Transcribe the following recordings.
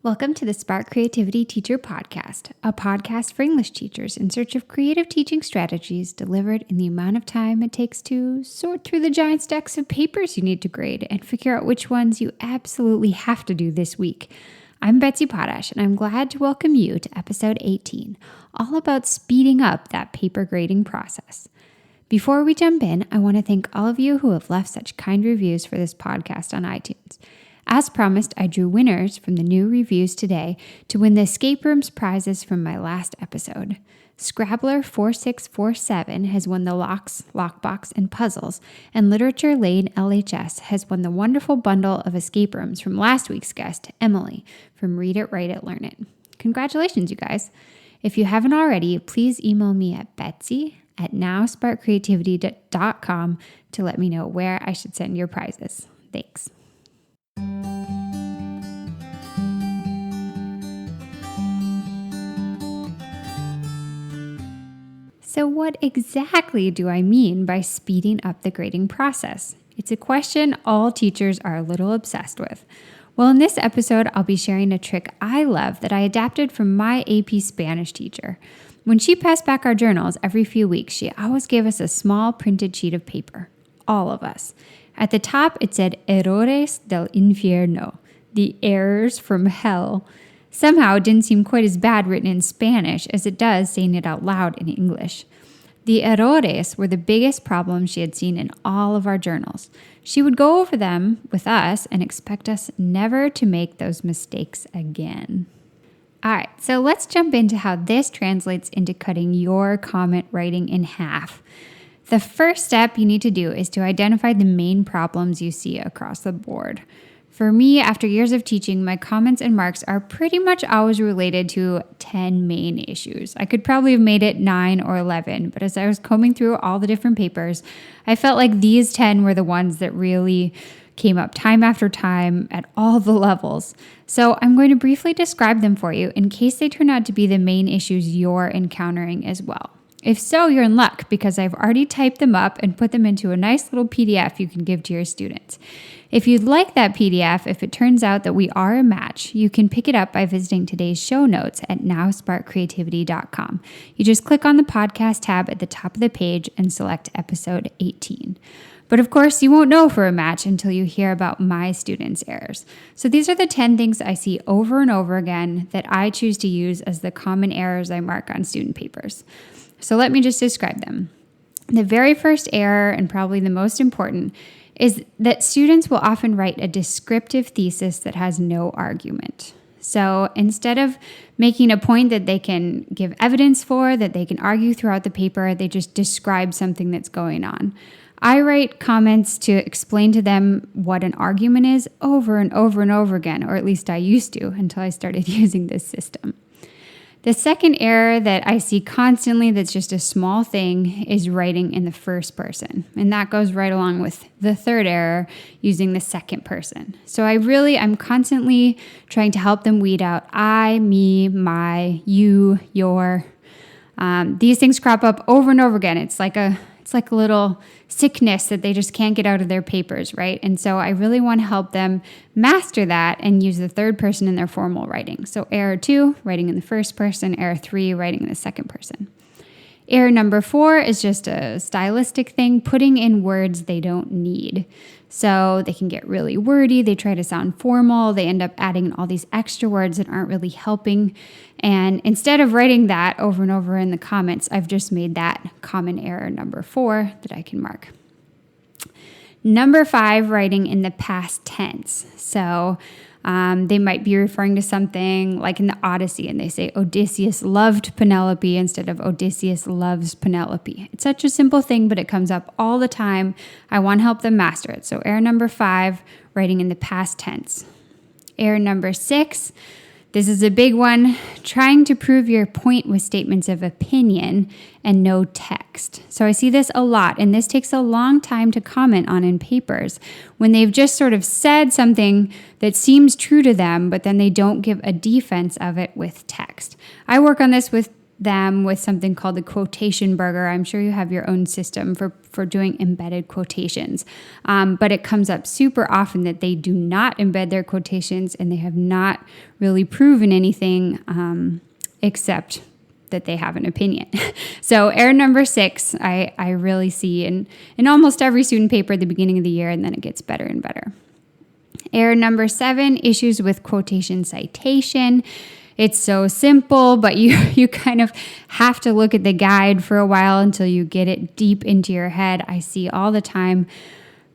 Welcome to the Spark Creativity Teacher Podcast, a podcast for English teachers in search of creative teaching strategies delivered in the amount of time it takes to sort through the giant stacks of papers you need to grade and figure out which ones you absolutely have to do this week. I'm Betsy Potash, and I'm glad to welcome you to episode 18, all about speeding up that paper grading process. Before we jump in, I want to thank all of you who have left such kind reviews for this podcast on iTunes. As promised, I drew winners from the new reviews today to win the Escape Rooms prizes from my last episode. Scrabbler4647 has won the Locks, Lockbox, and Puzzles, and Literature Lane LHS has won the wonderful bundle of escape rooms from last week's guest, Emily, from Read It, Write It, Learn It. Congratulations, you guys. If you haven't already, please email me at betsy@nowsparkcreativity.com to let me know where I should send your prizes. Thanks. So what exactly do I mean by speeding up the grading process? It's a question all teachers are a little obsessed with. Well, in this episode, I'll be sharing a trick I love that I adapted from my AP Spanish teacher. When she passed back our journals every few weeks, she always gave us a small printed sheet of paper, all of us. At the top, it said Errores del Infierno, the errors from hell. Somehow, it didn't seem quite as bad written in Spanish as it does saying it out loud in English. The errores were the biggest problems she had seen in all of our journals. She would go over them with us and expect us never to make those mistakes again. All right, so let's jump into how this translates into cutting your comment writing in half. The first step you need to do is to identify the main problems you see across the board. For me, after years of teaching, my comments and marks are pretty much always related to 10 main issues. I could probably have made it 9 or 11, but as I was combing through all the different papers, I felt like these 10 were the ones that really came up time after time at all the levels. So I'm going to briefly describe them for you in case they turn out to be the main issues you're encountering as well. If so, you're in luck because I've already typed them up and put them into a nice little PDF you can give to your students. If you'd like that PDF, if it turns out that we are a match, you can pick it up by visiting today's show notes at nowsparkcreativity.com. You just click on the podcast tab at the top of the page and select episode 18. But of course, you won't know for a match until you hear about my students' errors. So these are the 10 things I see over and over again that I choose to use as the common errors I mark on student papers. So let me just describe them. The very first error, and probably the most important, is that students will often write a descriptive thesis that has no argument. So instead of making a point that they can give evidence for, that they can argue throughout the paper, they just describe something that's going on. I write comments to explain to them what an argument is over and over and over again, or at least I used to until I started using this system. The second error that I see constantly that's just a small thing is writing in the first person. And that goes right along with the third error, using the second person. So I'm constantly trying to help them weed out I, me, my, you, your. These things crop up over and over again. It's like a little sickness that they just can't get out of their papers, right? And so I really want to help them master that and use the third person in their formal writing. So error 2, writing in the first person. Error 3, writing in the second person. Error number 4 is just a stylistic thing, putting in words they don't need. So they can get really wordy, they try to sound formal, they end up adding in all these extra words that aren't really helping. And instead of writing that over and over in the comments, I've just made that common error number 4 that I can mark. Number 5, writing in the past tense. So they might be referring to something like in the Odyssey, and they say Odysseus loved Penelope instead of Odysseus loves Penelope. It's such a simple thing, but it comes up all the time. I want to help them master it. So error number 5, writing in the past tense. Error number 6, this is a big one, trying to prove your point with statements of opinion and no text. So I see this a lot, and this takes a long time to comment on in papers when they've just sort of said something that seems true to them, but then they don't give a defense of it with text. I work on this with them with something called the quotation burger. I'm sure you have your own system for doing embedded quotations. But it comes up super often that they do not embed their quotations, and they have not really proven anything except that they have an opinion. So error number 6, I really see in almost every student paper at the beginning of the year, and then it gets better and better. Error number 7, issues with quotation citation. It's so simple, but you kind of have to look at the guide for a while until you get it deep into your head. I see all the time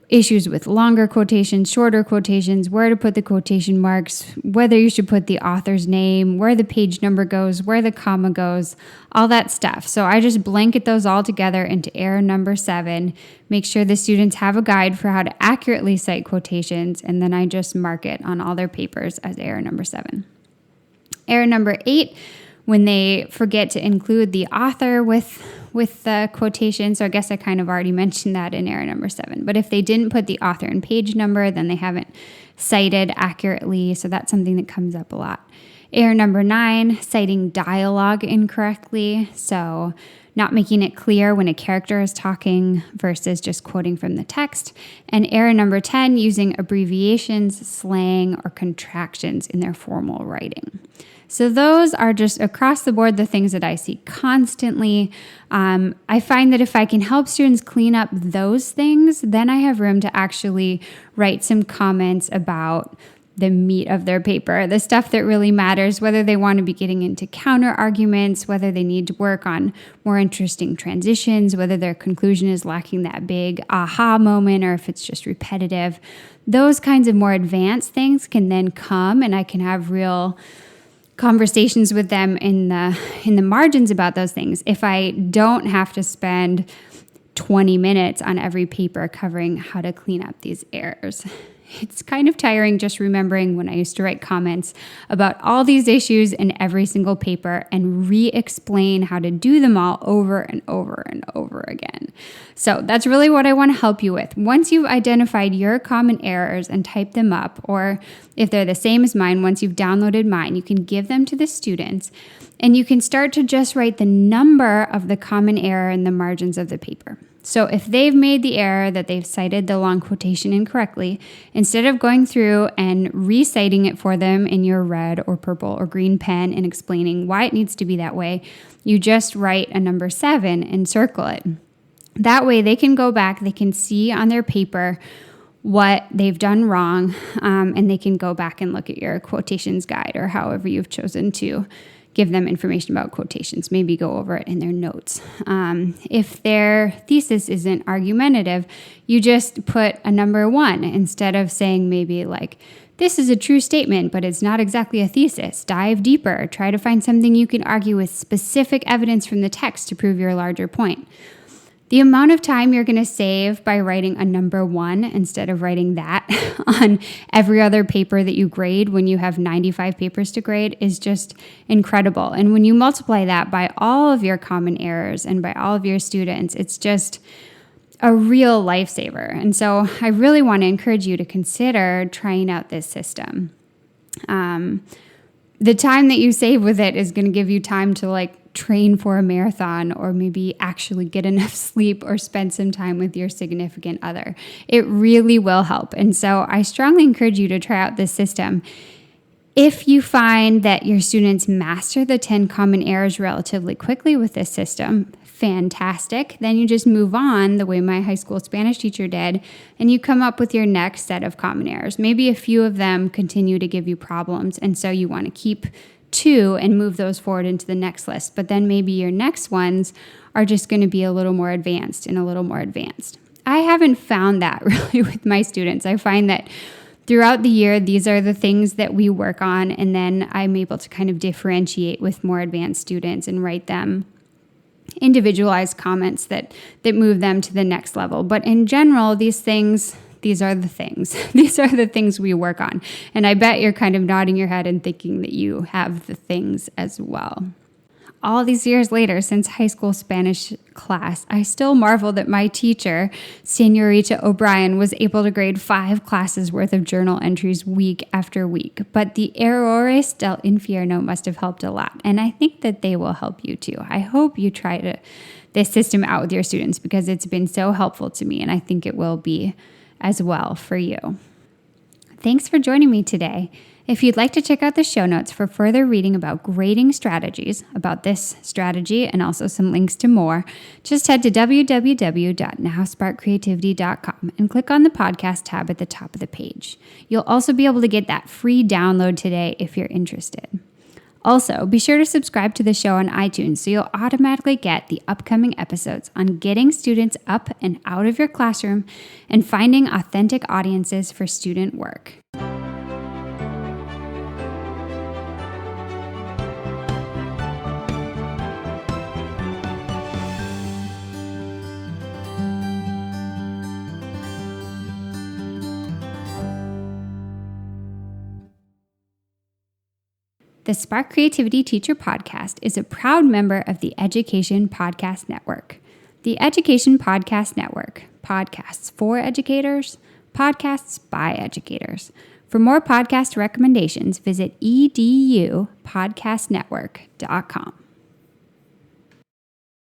issues with longer quotations, shorter quotations, where to put the quotation marks, whether you should put the author's name, where the page number goes, where the comma goes, all that stuff. So I just blanket those all together into error number 7, make sure the students have a guide for how to accurately cite quotations, and then I just mark it on all their papers as error number 7. Error number 8, when they forget to include the author with the quotation. So I guess I kind of already mentioned that in error number 7. But if they didn't put the author and page number, then they haven't cited accurately. So that's something that comes up a lot. Error number 9, citing dialogue incorrectly. So not making it clear when a character is talking versus just quoting from the text. And error number 10, using abbreviations, slang, or contractions in their formal writing. So those are just across the board the things that I see constantly. I find that if I can help students clean up those things, then I have room to actually write some comments about the meat of their paper, the stuff that really matters, whether they want to be getting into counter arguments, whether they need to work on more interesting transitions, whether their conclusion is lacking that big aha moment, or if it's just repetitive. Those kinds of more advanced things can then come, and I can have real conversations with them in the margins about those things. If I don't have to spend 20 minutes on every paper covering how to clean up these errors. It's kind of tiring just remembering when I used to write comments about all these issues in every single paper and re-explain how to do them all over and over and over again. So that's really what I want to help you with. Once you've identified your common errors and typed them up, or if they're the same as mine, once you've downloaded mine, you can give them to the students, and you can start to just write the number of the common error in the margins of the paper. So if they've made the error that they've cited the long quotation incorrectly, instead of going through and reciting it for them in your red or purple or green pen and explaining why it needs to be that way, you just write a number 7 and circle it. That way they can go back, they can see on their paper what they've done wrong, and they can go back and look at your quotations guide or however you've chosen to give them information about quotations, maybe go over it in their notes. If their thesis isn't argumentative, you just put a number 1 instead of saying maybe like, this is a true statement, but it's not exactly a thesis. Dive deeper. Try to find something you can argue with specific evidence from the text to prove your larger point. The amount of time you're going to save by writing a number 1 instead of writing that on every other paper that you grade when you have 95 papers to grade is just incredible. And when you multiply that by all of your common errors and by all of your students, it's just a real lifesaver. And so I really want to encourage you to consider trying out this system. The time that you save with it is going to give you time to train for a marathon, or maybe actually get enough sleep or spend some time with your significant other. It really will help. And so I strongly encourage you to try out this system. If you find that your students master the 10 common errors relatively quickly with this system, fantastic. Then you just move on the way my high school Spanish teacher did, and you come up with your next set of common errors. Maybe a few of them continue to give you problems, and so you want to keep 2 and move those forward into the next list. But then maybe your next ones are just going to be a little more advanced and a little more advanced. I haven't found that really with my students. I find that throughout the year, these are the things that we work on, and then I'm able to kind of differentiate with more advanced students and write them individualized comments that move them to the next level. But in general, these are the things. These are the things we work on. And I bet you're kind of nodding your head and thinking that you have the things as well. all these years later since high school Spanish class, I still marvel that my teacher, Senorita O'Brien, was able to grade 5 classes worth of journal entries week after week. But the errores del infierno must have helped a lot. And I think that they will help you too. I hope you try this system out with your students because it's been so helpful to me. And I think it will be as well for you. Thanks for joining me today. If you'd like to check out the show notes for further reading about grading strategies, about this strategy, and also some links to more, just head to www.nowsparkcreativity.com and click on the podcast tab at the top of the page. You'll also be able to get that free download today if you're interested. Also, be sure to subscribe to the show on iTunes so you'll automatically get the upcoming episodes on getting students up and out of your classroom and finding authentic audiences for student work. The Spark Creativity Teacher Podcast is a proud member of the Education Podcast Network. The Education Podcast Network, podcasts for educators, podcasts by educators. For more podcast recommendations, visit edupodcastnetwork.com.